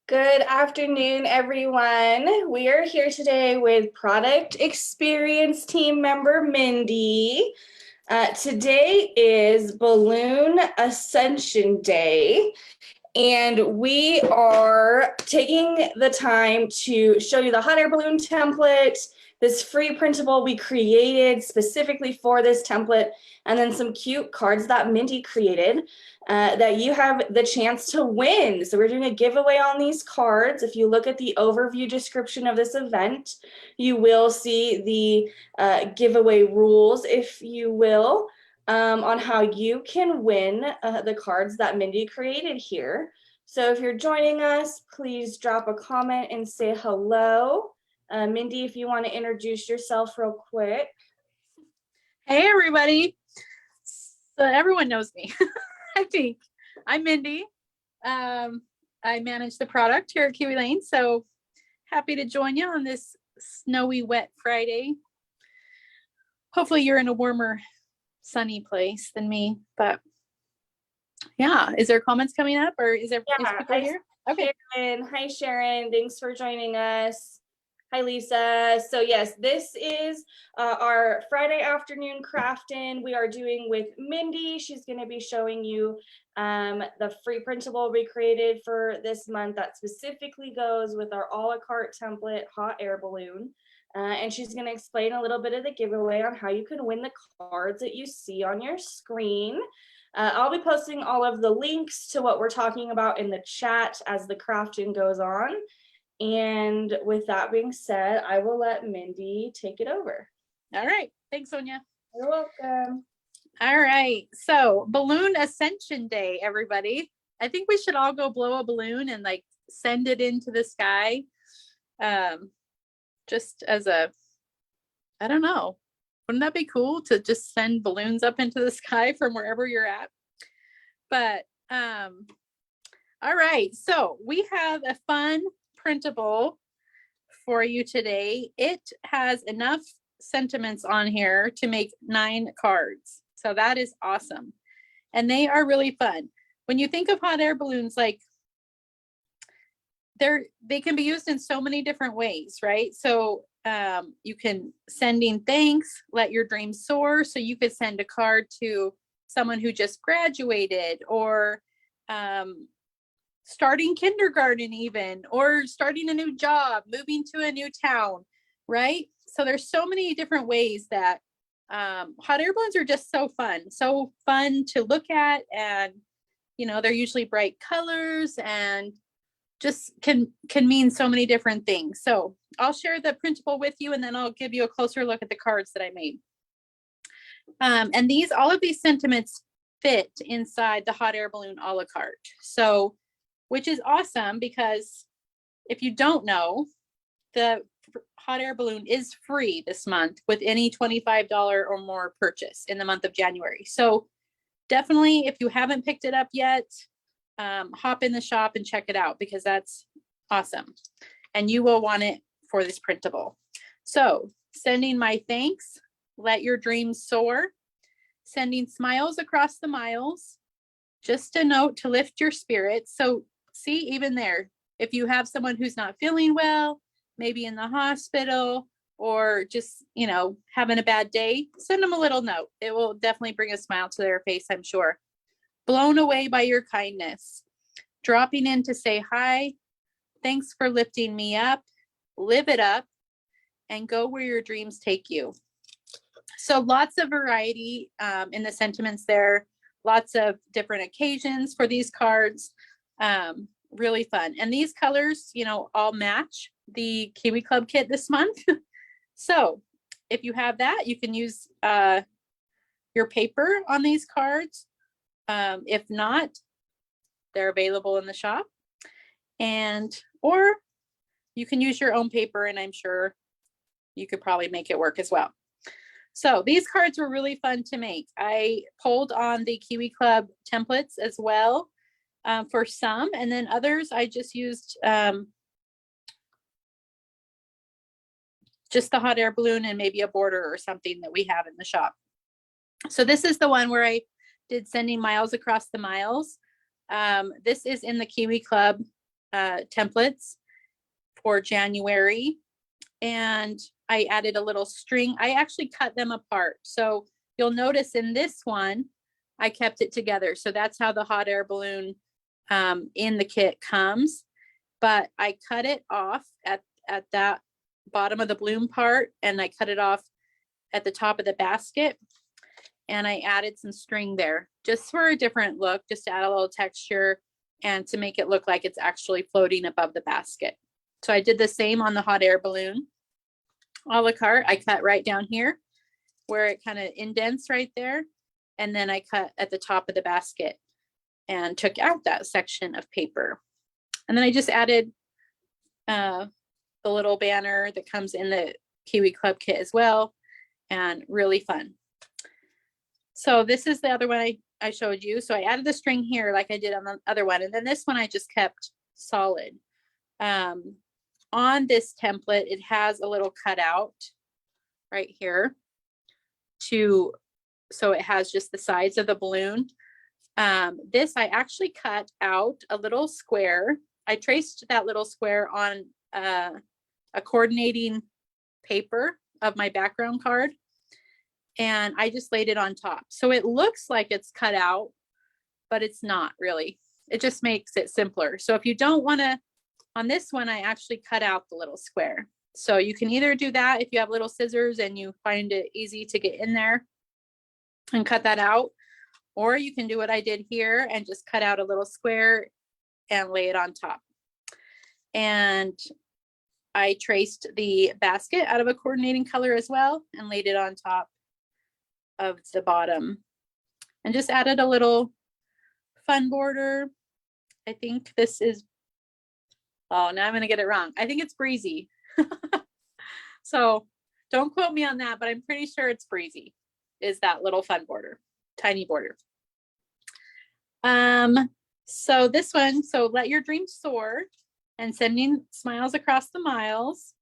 Good afternoon, everyone. We are here today with product experience team member Mindy. Today is Balloon Ascension Day, and we are taking the time to show you the hot air balloon template, this free printable we created specifically for this template, and then some cute cards that Mindy created that you have the chance to win. So we're doing a giveaway on these cards. If you look at the overview description of this event, you will see the giveaway rules, if you will, on how you can win the cards that Mindy created here. So if you're joining us, please drop a comment and say hello. Mindy, if you want to introduce yourself real quick. Hey, everybody. So everyone knows me, I think. I'm Mindy. I manage the product here at Kiwi Lane. So happy to join you on this snowy, wet Friday. Hopefully you're in a warmer, sunny place than me. But yeah, is there comments coming up or is people here? Okay. Sharon. Hi, Sharon. Thanks for joining us. Hi, Lisa. So yes, this is our Friday afternoon craft-in we are doing with Mindy. She's going to be showing you the free printable we created for this month that specifically goes with our a la carte template hot air balloon. And she's going to explain a little bit of the giveaway on how you can win the cards that you see on your screen. I'll be posting all of the links to what we're talking about in the chat as the crafting goes on. And with that being said, I will let Mindy take it over. All right. Thanks, Sonia. You're welcome. All right. So Balloon Ascension Day, everybody. I think we should all go blow a balloon and like send it into the sky. Just as a, I don't know. Wouldn't that be cool to just send balloons up into the sky from wherever you're at? But all right. So we have a fun printable for you today. It has enough sentiments on here to make 9 cards. So that is awesome. And they are really fun. When you think of hot air balloons, like they can be used in so many different ways, right? So you can sending thanks, let your dreams soar. So you could send a card to someone who just graduated, or starting kindergarten even, or starting a new job, moving to a new town, right? So there's so many different ways that hot air balloons are just so fun to look at. And, you know, they're usually bright colors and just can mean so many different things. So I'll share the printable with you, and then I'll give you a closer look at the cards that I made. And all of these sentiments fit inside the hot air balloon a la carte. So, which is awesome, because if you don't know, the hot air balloon is free this month with any $25 or more purchase in the month of January. So definitely, if you haven't picked it up yet, hop in the shop and check it out, because that's awesome. And you will want it for this printable. So sending my thanks, let your dreams soar, sending smiles across the miles, just a note to lift your spirits. So see, even there, if you have someone who's not feeling well, maybe in the hospital, or just, you know, having a bad day, send them a little note. It will definitely bring a smile to their face, I'm sure. Blown away by your kindness, dropping in to say hi, thanks for lifting me up, live it up, and go where your dreams take you. So lots of variety in the sentiments there, lots of different occasions for these cards. Really fun. And these colors, you know, all match the Kiwi Club kit this month. So if you have that, you can use your paper on these cards. If not, they're available in the shop. Or you can use your own paper, and I'm sure you could probably make it work as well. So these cards were really fun to make. I pulled on the Kiwi Club templates as well for some, and then others I just used just the hot air balloon and maybe a border or something that we have in the shop. So this is the one where I did sending miles across the miles. This is in the Kiwi Club templates for January, and I added a little string. I actually cut them apart. So you'll notice in this one, I kept it together. So that's how the hot air balloon in the kit comes. But I cut it off at that bottom of the bloom part, and I cut it off at the top of the basket. And I added some string there just for a different look, just to add a little texture and to make it look like it's actually floating above the basket. So I did the same on the hot air balloon. A la carte, I cut right down here where it kind of indents right there. And then I cut at the top of the basket and took out that section of paper. And then I just added the little banner that comes in the Kiwi Club kit as well, and really fun. So this is the other one I showed you. So I added the string here like I did on the other one. And then this one I just kept solid. On this template, it has a little cutout right here so it has just the sides of the balloon. This I actually cut out a little square. I traced that little square on a coordinating paper of my background card, and I just laid it on top. So it looks like it's cut out, but it's not really. It just makes it simpler. So if you don't want to, on this one, I actually cut out the little square. So you can either do that if you have little scissors and you find it easy to get in there and cut that out, or you can do what I did here and just cut out a little square and lay it on top. And I traced the basket out of a coordinating color as well and laid it on top of the bottom and just added a little fun border. I think this is, oh, now I'm going to get it wrong. I think it's breezy. So don't quote me on that, but I'm pretty sure it's breezy is that little fun border, tiny border. So this one, so let your dreams soar and sending smiles across the miles.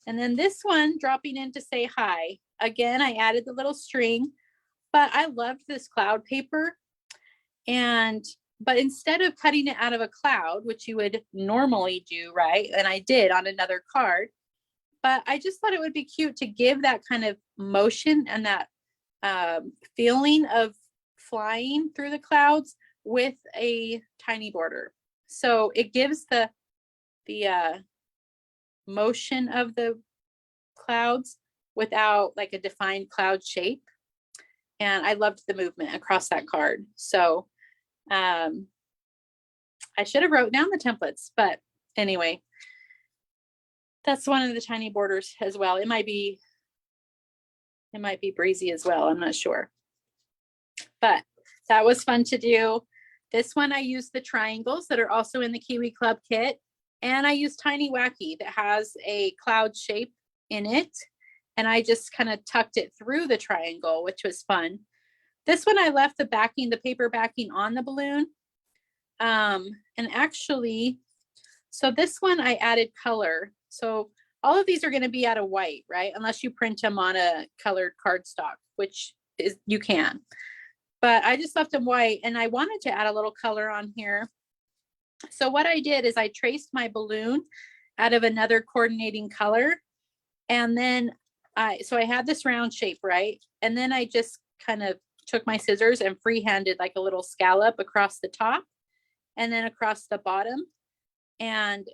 And then this one, dropping in to say hi. Again, I added the little string, but I loved this cloud paper. But instead of cutting it out of a cloud, which you would normally do, right? And I did on another card, but I just thought it would be cute to give that kind of motion and that feeling of flying through the clouds with a tiny border. So it gives the motion of the clouds without like a defined cloud shape. And I loved the movement across that card. So I should have wrote down the templates, but anyway, that's one of the tiny borders as well. It might be breezy as well. I'm not sure, but that was fun to do. This one, I used the triangles that are also in the Kiwi Club kit. And I used Tiny Wacky that has a cloud shape in it. And I just kind of tucked it through the triangle, which was fun. This one, I left the backing, the paper backing on the balloon. And actually, so this one I added color. So all of these are going to be out of white, right? Unless you print them on a colored cardstock, which is you can. But I just left them white, and I wanted to add a little color on here. So what I did is I traced my balloon out of another coordinating color. And then so I had this round shape, right? And then I just kind of took my scissors and freehanded like a little scallop across the top and then across the bottom, and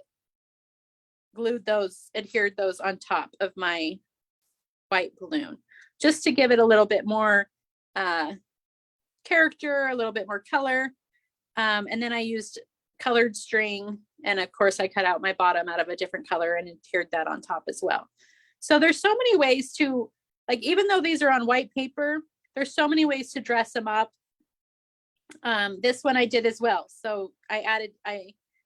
adhered those on top of my white balloon, just to give it a little bit more character, a little bit more color. And then I used colored string, and of course I cut out my bottom out of a different color and adhered that on top as well. So there's so many ways to, like, even though these are on white paper, there's so many ways to dress them up. This one I did as well. So I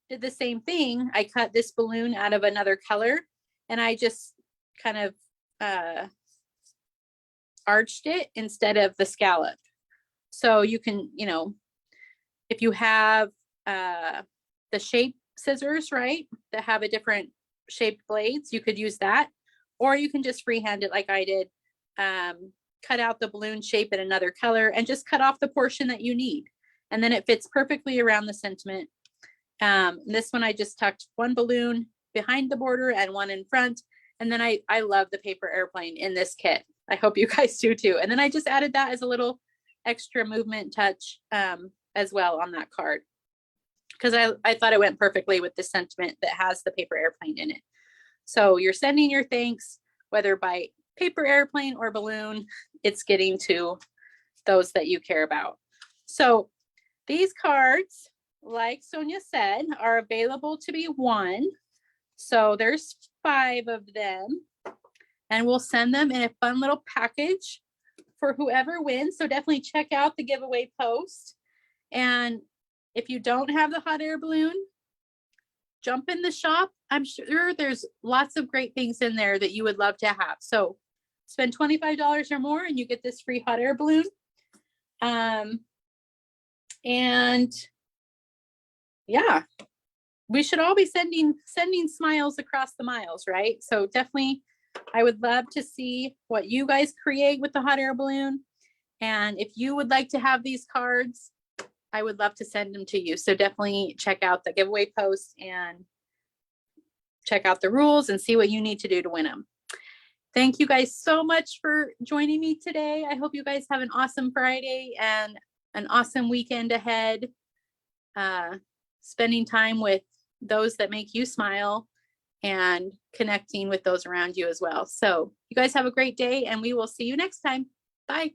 did the same thing. I cut this balloon out of another color, and I just kind of arched it instead of the scallop. So you can, if you have the shape scissors, right, that have a different shaped blades, you could use that, or you can just freehand it like I did. Cut out the balloon shape in another color and just cut off the portion that you need, and then it fits perfectly around the sentiment. This one, I just tucked one balloon behind the border and one in front. And then I love the paper airplane in this kit. I hope you guys do too. And then I just added that as a little extra movement touch as well on that card, because I thought it went perfectly with the sentiment that has the paper airplane in it. So you're sending your thanks, whether by paper airplane or balloon, it's getting to those that you care about. So these cards, like Sonia said, are available to be won. So there's 5 of them, and we'll send them in a fun little package for whoever wins. So definitely check out the giveaway post. And if you don't have the hot air balloon, jump in the shop. I'm sure there's lots of great things in there that you would love to have. So spend $25 or more and you get this free hot air balloon. And yeah, we should all be sending smiles across the miles, right? So definitely, I would love to see what you guys create with the hot air balloon. And if you would like to have these cards, I would love to send them to you. So definitely check out the giveaway post and check out the rules and see what you need to do to win them. Thank you guys so much for joining me today. I hope you guys have an awesome Friday and an awesome weekend ahead. Spending time with those that make you smile and connecting with those around you as well. So you guys have a great day and we will see you next time. Bye.